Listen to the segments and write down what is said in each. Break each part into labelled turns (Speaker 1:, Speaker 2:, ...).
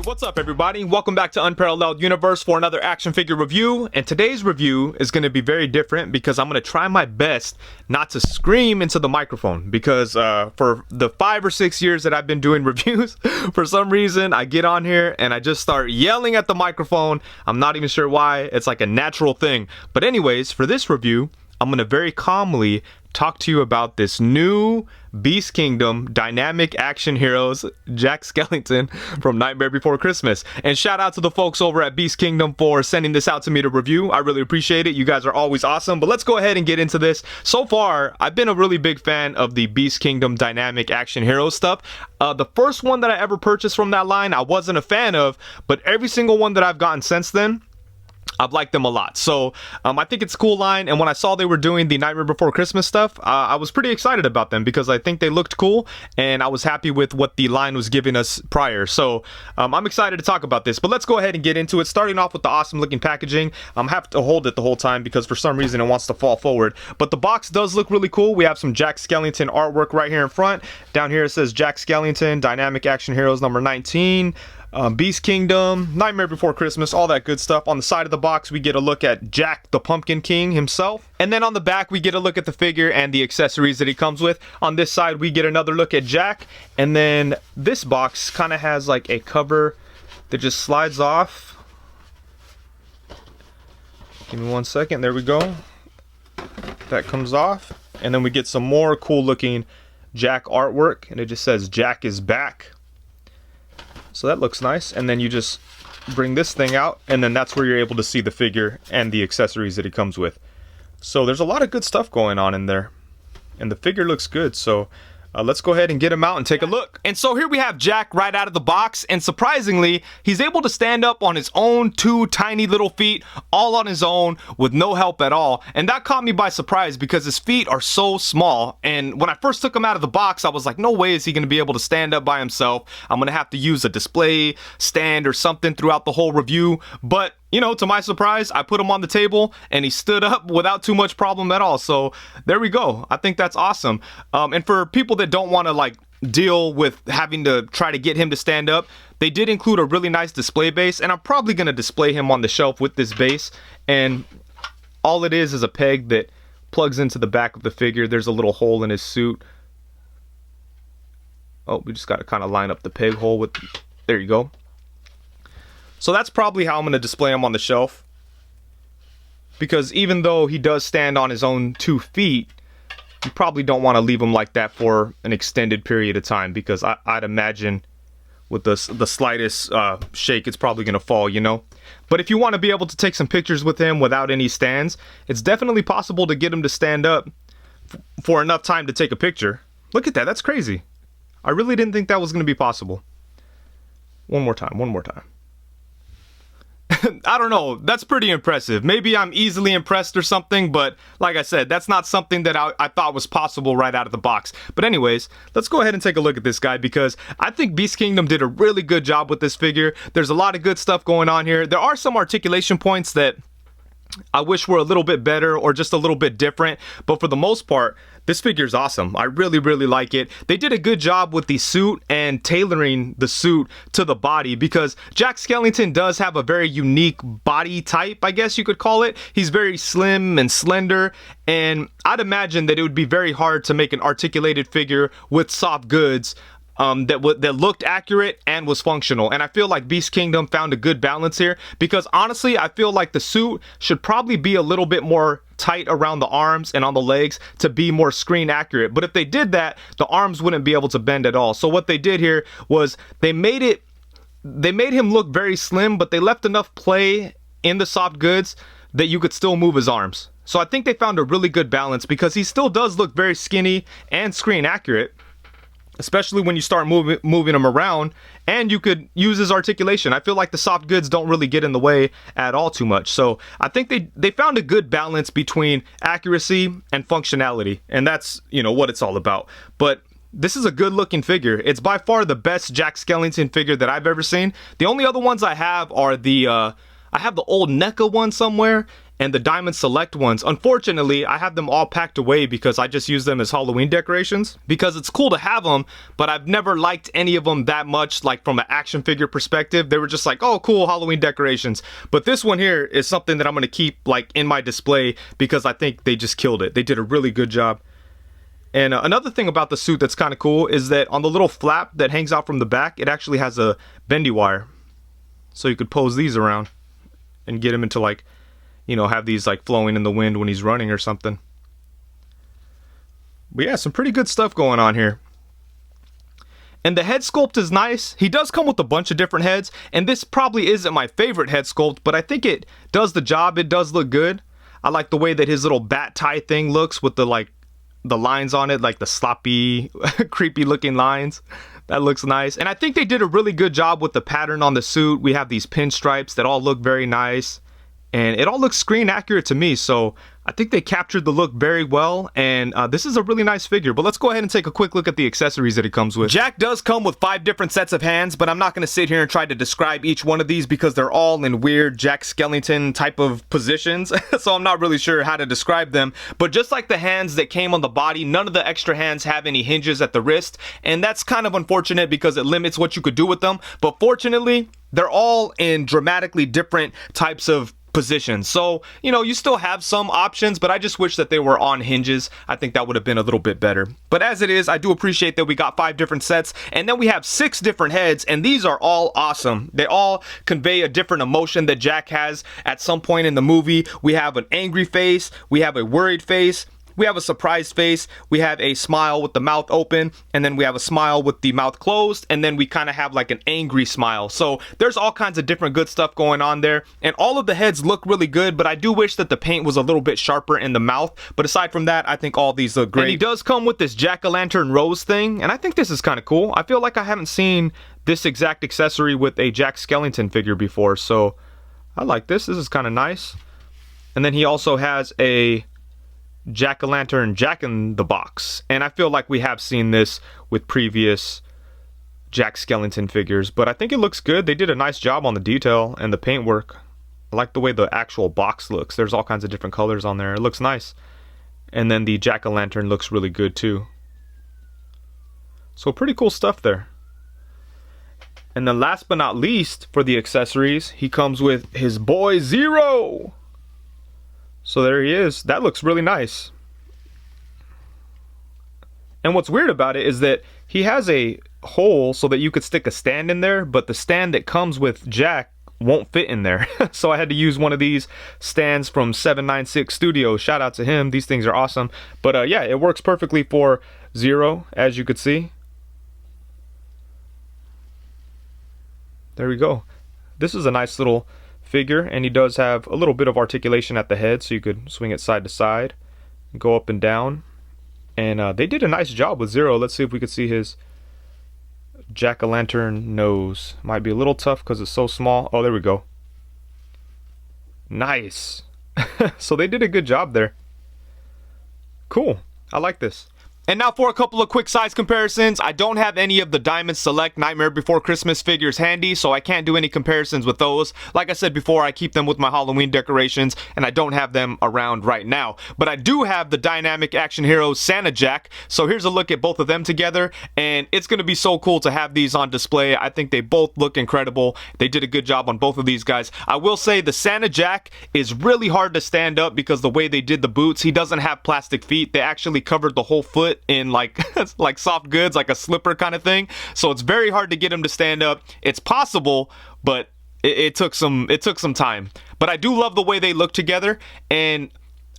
Speaker 1: What's up everybody? Welcome back to Unparalleled Universe for another action figure review, and today's review is going to be very different because I'm going to try my best not to scream into the microphone because for the 5 or 6 years that I've been doing reviews, for some reason I get on here and I just start yelling at the microphone. I'm not even sure why. It's like a natural thing. But anyways, for this review, I'm going to very calmly talk to you about this new Beast Kingdom Dynamic Action Heroes Jack Skellington from Nightmare Before Christmas. And shout out to the folks over at Beast Kingdom for sending this out to me to review. I really appreciate it. You guys are always awesome. But let's go ahead and get into this. So far, I've been a really big fan of the Beast Kingdom Dynamic Action Heroes stuff. The first one that I ever purchased from that line, I wasn't a fan of, but every single one that I've gotten since then, I've liked them a lot. So I think it's a cool line, and when I saw they were doing the Nightmare Before Christmas stuff, I was pretty excited about them because I think they looked cool and I was happy with what the line was giving us prior. So I'm excited to talk about this, but let's go ahead and get into it, starting off with the awesome looking packaging. I have to hold it the whole time because for some reason it wants to fall forward, but the box does look really cool. We have some Jack Skellington artwork right here in front. Down here it says Jack Skellington Dynamic Action Heroes number 19. Beast Kingdom, Nightmare Before Christmas, all that good stuff. On the side of the box, we get a look at Jack the Pumpkin King himself. And then on the back, we get a look at the figure and the accessories that he comes with. On this side, we get another look at Jack. And then this box kind of has like a cover that just slides off. Give me 1 second. There we go. That comes off. And then we get some more cool looking Jack artwork. And it just says Jack is back. So that looks nice, and then you just bring this thing out, and then that's where you're able to see the figure and the accessories that he comes with. So there's a lot of good stuff going on in there, and the figure looks good. So let's go ahead and get him out and take a look. And so here we have Jack right out of the box, and surprisingly, he's able to stand up on his own 2 tiny little feet, all on his own, with no help at all. And that caught me by surprise because his feet are so small, and when I first took him out of the box, I was like, no way is he going to be able to stand up by himself. I'm going to have to use a display stand or something throughout the whole review. But you know, to my surprise, I put him on the table and he stood up without too much problem at all. So there we go. I think that's awesome. And for people that don't want to like deal with having to try to get him to stand up, they did include a really nice display base, and I'm probably going to display him on the shelf with this base. And all it is a peg that plugs into the back of the figure. There's a little hole in his suit. Oh, we just got to kind of line up the peg hole with, there you go. So that's probably how I'm going to display him on the shelf, because even though he does stand on his own 2 feet, you probably don't want to leave him like that for an extended period of time, because I'd imagine with the slightest shake, it's probably going to fall, you know. But if you want to be able to take some pictures with him without any stands, it's definitely possible to get him to stand up for enough time to take a picture. Look at that. That's crazy. I really didn't think that was going to be possible. One more time. I don't know, that's pretty impressive. Maybe I'm easily impressed or something, but like I said, that's not something that I thought was possible right out of the box. But anyways, let's go ahead and take a look at this guy, because I think Beast Kingdom did a really good job with this figure. There's a lot of good stuff going on here. There are some articulation points that I wish were a little bit better or just a little bit different, but for the most part, this figure is awesome. I really like it. They did a good job with the suit and tailoring the suit to the body, because Jack Skellington does have a very unique body type, I guess you could call it. He's very slim and slender, and I'd imagine that it would be very hard to make an articulated figure with soft goods that looked accurate and was functional. And I feel like Beast Kingdom found a good balance here, because honestly, I feel like the suit should probably be a little bit more tight around the arms and on the legs to be more screen accurate. But if they did that, the arms wouldn't be able to bend at all. So what they did here was they made him look very slim, but they left enough play in the soft goods that you could still move his arms. So I think they found a really good balance, because he still does look very skinny and screen accurate, especially when you start moving him around, and you could use his articulation. I feel like the soft goods don't really get in the way at all too much. So I think they found a good balance between accuracy and functionality, and that's, you know, what it's all about. But this is a good looking figure. It's by far the best Jack Skellington figure that I've ever seen. The only other ones I have are I have the old NECA one somewhere, And the Diamond Select ones, unfortunately, I have them all packed away because I just use them as Halloween decorations. Because it's cool to have them, but I've never liked any of them that much, like from an action figure perspective. They were just like, oh, cool, Halloween decorations. But this one here is something that I'm going to keep like in my display because I think they just killed it. They did a really good job. And another thing about the suit that's kind of cool is that on the little flap that hangs out from the back, it actually has a bendy wire. So you could pose these around and get him into like, you know, have these like flowing in the wind when he's running or something. But yeah, some pretty good stuff going on here. And the head sculpt is nice. He does come with a bunch of different heads, and this probably isn't my favorite head sculpt, but I think it does the job. It does look good. I like the way that his little bat tie thing looks with the like the lines on it, like the sloppy, creepy looking lines. That looks nice. And I think they did a really good job with the pattern on the suit. We have these pinstripes that all look very nice. And it all looks screen accurate to me, so I think they captured the look very well, and this is a really nice figure. But let's go ahead and take a quick look at the accessories that it comes with. Jack does come with 5 different sets of hands, but I'm not going to sit here and try to describe each one of these because they're all in weird Jack Skellington type of positions, so I'm not really sure how to describe them. But just like the hands that came on the body, none of the extra hands have any hinges at the wrist, and that's kind of unfortunate because it limits what you could do with them. But fortunately, they're all in dramatically different types of positions, so you know, you still have some options, but I just wish that they were on hinges. I think that would have been a little bit better. But as it is, I do appreciate that we got 5 different sets, and then we have 6 different heads, and these are all awesome. They all convey a different emotion that Jack has at some point in the movie. We have an angry face, we have a worried face, we have a surprised face, we have a smile with the mouth open, and then we have a smile with the mouth closed, and then we kind of have like an angry smile. So there's all kinds of different good stuff going on there, and all of the heads look really good, but I do wish that the paint was a little bit sharper in the mouth. But aside from that, I think all these look great. And he does come with this jack-o'-lantern rose thing, and I think this is kind of cool. I feel like I haven't seen this exact accessory with a Jack Skellington figure before, so I like this. This is kind of nice. And then he also has a jack-o'-lantern jack-in-the-box, and I feel like we have seen this with previous Jack Skellington figures, but I think it looks good. They did a nice job on the detail and the paintwork. I like the way the actual box looks. There's all kinds of different colors on there. It looks nice. And then the jack-o'-lantern looks really good too. So pretty cool stuff there. And then last but not least, for the accessories, he comes with his boy Zero. So there he is. That looks really nice. And what's weird about it is that he has a hole so that you could stick a stand in there, but the stand that comes with Jack won't fit in there. So I had to use one of these stands from 796 Studios. Shout out to him. These things are awesome. But yeah, it works perfectly for Zero, as you could see. There we go. This is a nice little figure, and he does have a little bit of articulation at the head, so you could swing it side to side, go up and down. And they did a nice job with Zero. Let's see if we could see his jack-o'-lantern nose. Might be a little tough because it's so small. Oh, there we go. Nice. So they did a good job there. Cool. I like this. And now for a couple of quick size comparisons. I don't have any of the Diamond Select Nightmare Before Christmas figures handy, so I can't do any comparisons with those. Like I said before, I keep them with my Halloween decorations, and I don't have them around right now. But I do have the Dynamic Action Heroes Santa Jack, so here's a look at both of them together, and it's going to be so cool to have these on display. I think they both look incredible. They did a good job on both of these guys. I will say the Santa Jack is really hard to stand up because the way they did the boots, he doesn't have plastic feet. They actually covered the whole foot in like like soft goods, like a slipper kind of thing. So it's very hard to get him to stand up. It's possible, but it took some time. But I do love the way they look together, and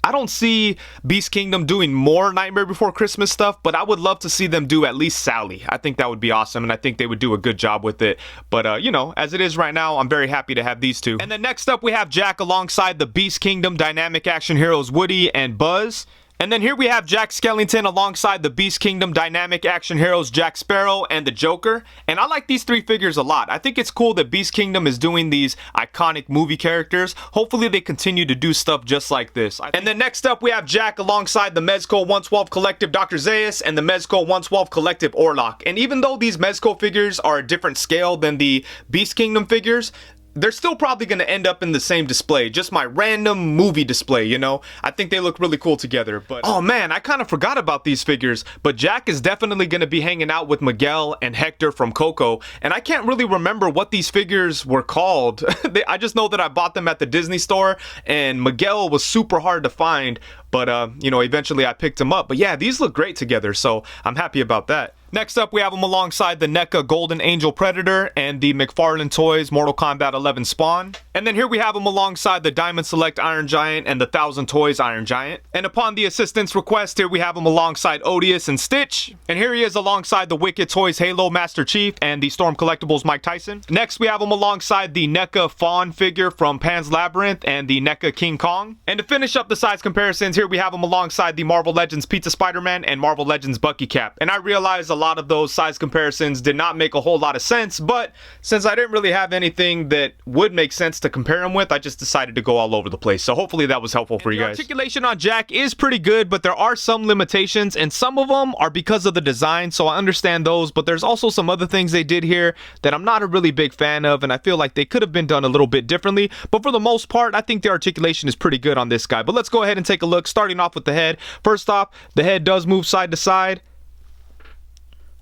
Speaker 1: I don't see Beast Kingdom doing more Nightmare Before Christmas stuff, but I would love to see them do at least Sally. I think that would be awesome, and I think they would do a good job with it. But, you know, as it is right now, I'm very happy to have these two. And then next up, we have Jack alongside the Beast Kingdom Dynamic Action Heroes Woody and Buzz. And then here we have Jack Skellington alongside the Beast Kingdom Dynamic Action Heroes Jack Sparrow and the Joker. And I like these 3 figures a lot. I think it's cool that Beast Kingdom is doing these iconic movie characters. Hopefully they continue to do stuff just like this. And then next up we have Jack alongside the Mezco 112 Collective Dr. Zaius and the Mezco 112 Collective Orlok. And even though these Mezco figures are a different scale than the Beast Kingdom figures, they're still probably going to end up in the same display, just my random movie display, you know? I think they look really cool together, but oh man, I kind of forgot about these figures, but Jack is definitely going to be hanging out with Miguel and Hector from Coco, and I can't really remember what these figures were called. I just know that I bought them at the Disney store, and Miguel was super hard to find, but you know, eventually I picked him up. But yeah, these look great together, so I'm happy about that. Next up, we have them alongside the NECA Golden Angel Predator and the McFarlane Toys Mortal Kombat 11 Spawn. And then here we have them alongside the Diamond Select Iron Giant and the 1000 Toys Iron Giant. And upon the assistance request, here we have them alongside Odious and Stitch. And here he is alongside the Wicked Toys Halo Master Chief and the Storm Collectibles Mike Tyson. Next, we have them alongside the NECA Fawn figure from Pan's Labyrinth and the NECA King Kong. And to finish up the size comparisons, here we have them alongside the Marvel Legends Pizza Spider-Man and Marvel Legends Bucky Cap. And I realize a lot of those size comparisons did not make a whole lot of sense, but since I didn't really have anything that would make sense to compare them with, I just decided to go all over the place. So hopefully that was helpful for you guys. The articulation on Jack is pretty good, but there are some limitations, and some of them are because of the design, so I understand those, but there's also some other things they did here that I'm not a really big fan of, and I feel like they could have been done a little bit differently. But for the most part, I think the articulation is pretty good on this guy. But let's go ahead and take a look, starting off with the head. First off, the head does move side to side.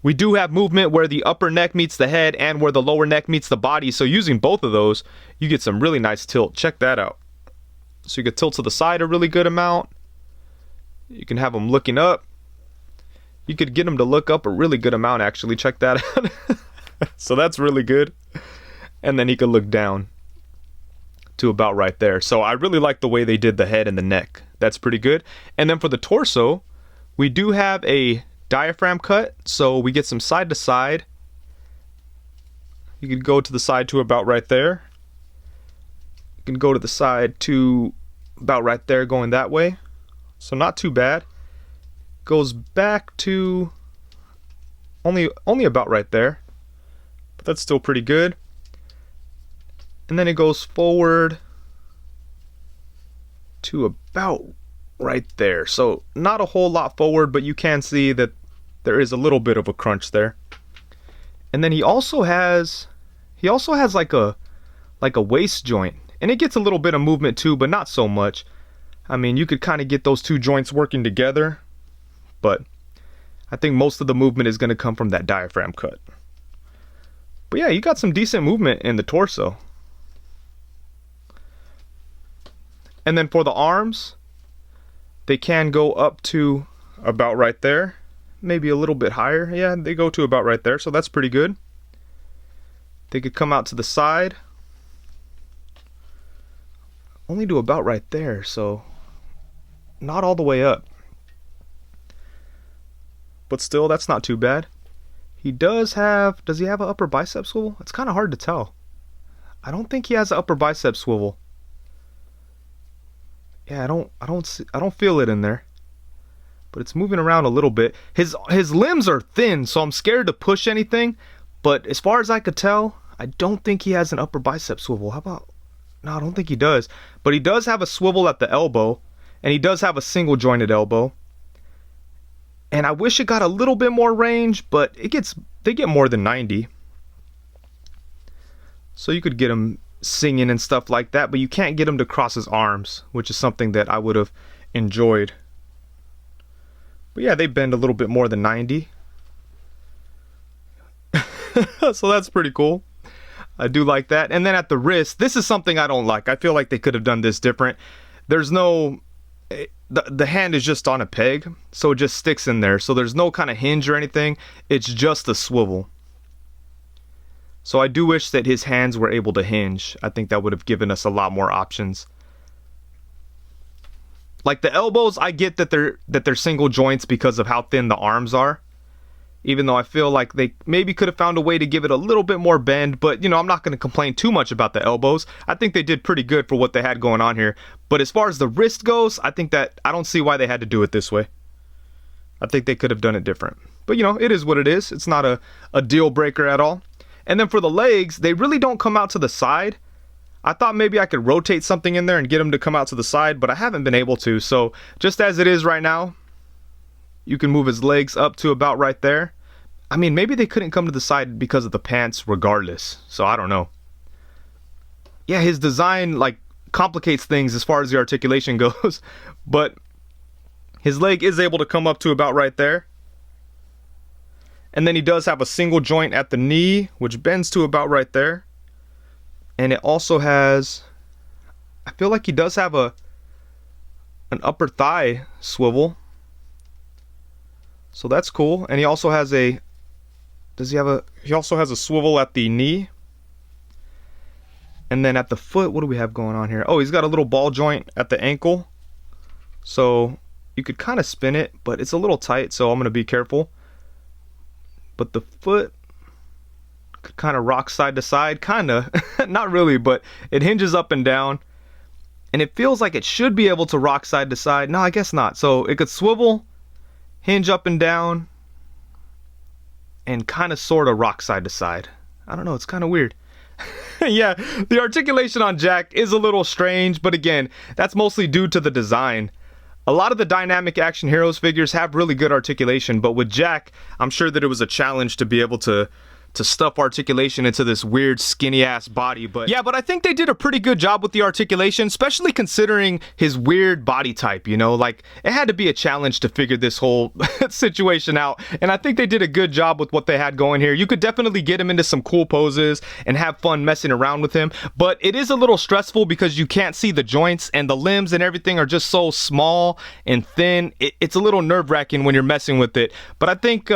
Speaker 1: We do have movement where the upper neck meets the head and where the lower neck meets the body. So using both of those, you get some really nice tilt. Check that out. So you can tilt to the side a really good amount. You can have them looking up. You could get them to look up a really good amount, actually. Check that out. So that's really good. And then he could look down to about right there. So I really like the way they did the head and the neck. That's pretty good. And then for the torso, we do have a diaphragm cut, so we get some side to side. You could go to the side to about right there. You can go to the side to about right there, going that way. So not too bad. Goes back to only about right there, but that's still pretty good. And then it goes forward to about right there. So not a whole lot forward, but you can see that there is a little bit of a crunch there. And then he also has like a waist joint, and it gets a little bit of movement too, but not so much. I mean, you could kind of get those two joints working together, but I think most of the movement is going to come from that diaphragm cut. But yeah, you got some decent movement in the torso. And then for the arms, they can go up to about right there. Maybe a little bit higher. Yeah, they go to about right there, so that's pretty good. They could come out to the side. Only to about right there, so not all the way up. But still, that's not too bad. He does he have an upper bicep swivel? It's kind of hard to tell. I don't think he has an upper bicep swivel. Yeah, I don't feel it in there. But it's moving around a little bit. His limbs are thin, so I'm scared to push anything. But as far as I could tell, I don't think he has an upper bicep swivel. How about... No, I don't think he does. But he does have a swivel at the elbow. And he does have a single jointed elbow. And I wish it got a little bit more range, but they get more than 90. So you could get him singing and stuff like that, but you can't get him to cross his arms, which is something that I would have enjoyed. But yeah, they bend a little bit more than 90. So that's pretty cool. I do like that. And then at the wrist, this is something I don't like. I feel like they could have done this different. There's no... The hand is just on a peg, so it just sticks in there. So there's no kind of hinge or anything. It's just a swivel. So I do wish that his hands were able to hinge. I think that would have given us a lot more options. Like the elbows, I get that they're single joints because of how thin the arms are. Even though I feel like they maybe could have found a way to give it a little bit more bend. But, you know, I'm not going to complain too much about the elbows. I think they did pretty good for what they had going on here. But as far as the wrist goes, I don't see why they had to do it this way. I think they could have done it different. But, you know, it is what it is. It's not a deal breaker at all. And then for the legs, they really don't come out to the side. I thought maybe I could rotate something in there and get them to come out to the side, but I haven't been able to. So just as it is right now, you can move his legs up to about right there. I mean, maybe they couldn't come to the side because of the pants regardless. So I don't know. yeah, his design like complicates things as far as the articulation goes. But his leg is able to come up to about right there. And then he does have a single joint at the knee, which bends to about right there. And it also has, I feel like he does have an upper thigh swivel. So that's cool. And he also has he also has a swivel at the knee. And then at the foot, what do we have going on here? Oh, he's got a little ball joint at the ankle. So you could kind of spin it, but it's a little tight, so I'm going to be careful. But the foot could kind of rock side to side, kind of. Not really, but it hinges up and down. And it feels like it should be able to rock side to side. No, I guess not. So it could swivel, hinge up and down, and kind of sort of rock side to side. I don't know, it's kind of weird. Yeah, the articulation on Jack is a little strange, but again, that's mostly due to the design. A lot of the Dynamic Action Heroes figures have really good articulation, but with Jack, I'm sure that it was a challenge to be able to stuff articulation into this weird skinny ass body. But yeah, but I think they did a pretty good job with the articulation, especially considering his weird body type, you know, like it had to be a challenge to figure this whole situation out. And I think they did a good job with what they had going here. You could definitely get him into some cool poses and have fun messing around with him, but it is a little stressful because you can't see the joints and the limbs and everything are just so small and thin. It's a little nerve-wracking when you're messing with it, but I think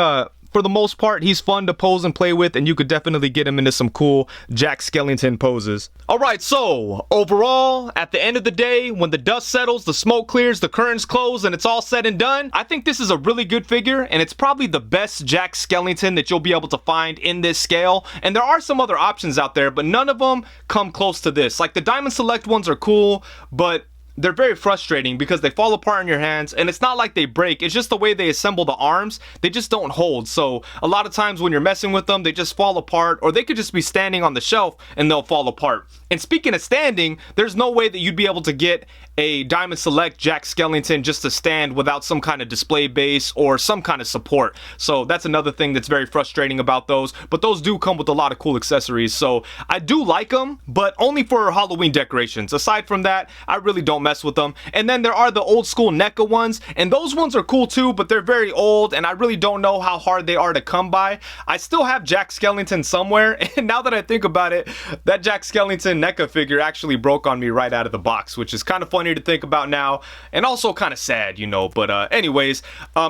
Speaker 1: for the most part, he's fun to pose and play with, and you could definitely get him into some cool Jack Skellington poses. Alright, so overall, at the end of the day, when the dust settles, the smoke clears, the curtains close, and it's all said and done, I think this is a really good figure, and it's probably the best Jack Skellington that you'll be able to find in this scale. And there are some other options out there, but none of them come close to this. Like the Diamond Select ones are cool, but they're very frustrating because they fall apart in your hands, and it's not like they break, it's just the way they assemble the arms. They just don't hold, so a lot of times when you're messing with them, they just fall apart, or they could just be standing on the shelf and they'll fall apart. And speaking of standing, there's no way that you'd be able to get a Diamond Select Jack Skellington just to stand without some kind of display base or some kind of support. So that's another thing that's very frustrating about those, but those do come with a lot of cool accessories, so I do like them, but only for Halloween decorations. Aside from that, I really don't mess with them. And then there are the old school NECA ones, and those ones are cool too, but they're very old, and I really don't know how hard they are to come by. I still have Jack Skellington somewhere, and now that I think about it, that Jack Skellington NECA figure actually broke on me right out of the box, which is kind of funny to think about now, and also kind of sad, you know. But anyways,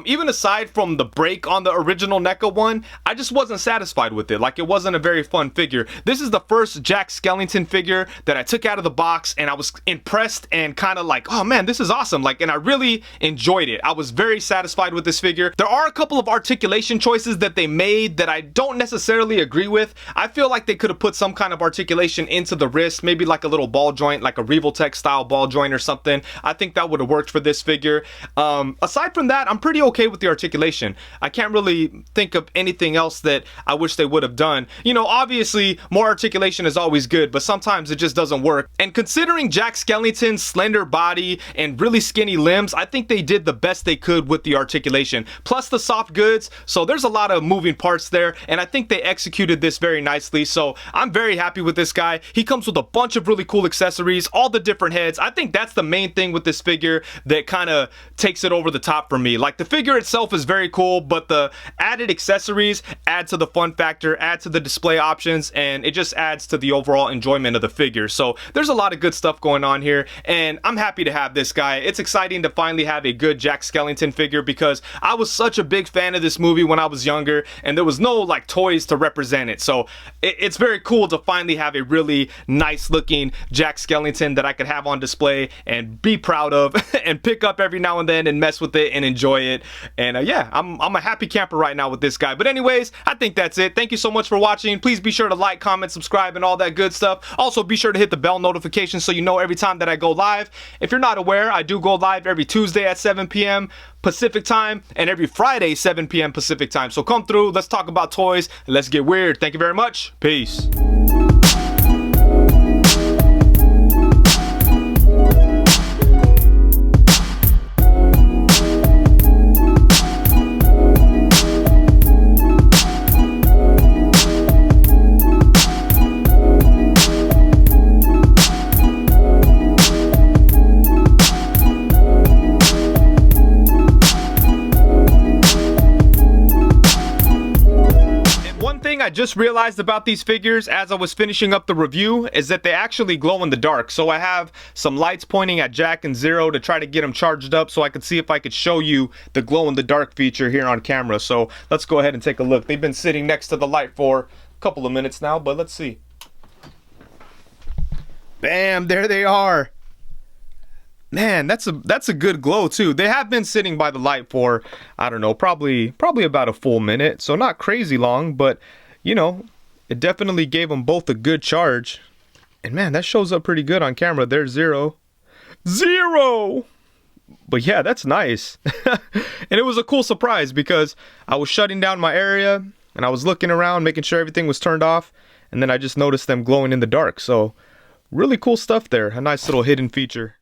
Speaker 1: even aside from the break on the original NECA one, I just wasn't satisfied with it. Like, it wasn't a very fun figure. This is the first Jack Skellington figure that I took out of the box, and I was impressed and kind of like, oh man, this is awesome. Like, and I really enjoyed it. I was very satisfied with this figure. There are a couple of articulation choices that they made that I don't necessarily agree with. I feel like they could have put some kind of articulation into the wrist, maybe like a little ball joint, like a Revoltech style ball joint or something. I think that would have worked for this figure. Aside from that, I'm pretty okay with the articulation. I can't really think of anything else that I wish they would have done. You know, obviously more articulation is always good, but sometimes it just doesn't work. And considering Jack Skellington's slender body and really skinny limbs, I think they did the best they could with the articulation, plus the soft goods. So there's a lot of moving parts there, and I think they executed this very nicely. So I'm very happy with this guy. He comes with a bunch of really cool accessories, all the different heads. I think that's the main thing with this figure that kind of takes it over the top for me. Like, the figure itself is very cool, but the added accessories add to the fun factor, add to the display options, and it just adds to the overall enjoyment of the figure. So there's a lot of good stuff going on here, and I'm happy to have this guy. It's exciting to finally have a good Jack Skellington figure because I was such a big fan of this movie when I was younger, and there was no like toys to represent it. So it's very cool to finally have a really nice looking Jack Skellington that I could have on display and be proud of and pick up every now and then and mess with it and enjoy it. And yeah, I'm a happy camper right now with this guy. But anyways, I think that's it. Thank you so much for watching. Please be sure to like, comment, subscribe, and all that good stuff. Also, be sure to hit the bell notification so you know every time that I go live. If you're not aware, I do go live every Tuesday at 7 p.m. Pacific time and every Friday 7 p.m. Pacific time. So come through, let's talk about toys, and let's get weird. Thank you very much. Peace. just realized about these figures as I was finishing up the review is that they actually glow in the dark. So I have some lights pointing at Jack and Zero to try to get them charged up so I could see if I could show you the glow in the dark feature here on camera. So let's go ahead and take a look. They've been sitting next to the light for a couple of minutes now, but let's see. Bam, there they are. Man, that's a good glow too. They have been sitting by the light for, I don't know, probably about a full minute. So not crazy long, but you know, it definitely gave them both a good charge. And man, that shows up pretty good on camera. There's Zero. But yeah, that's nice. And it was a cool surprise because I was shutting down my area and I was looking around, making sure everything was turned off. And then I just noticed them glowing in the dark. So really cool stuff there. A nice little hidden feature.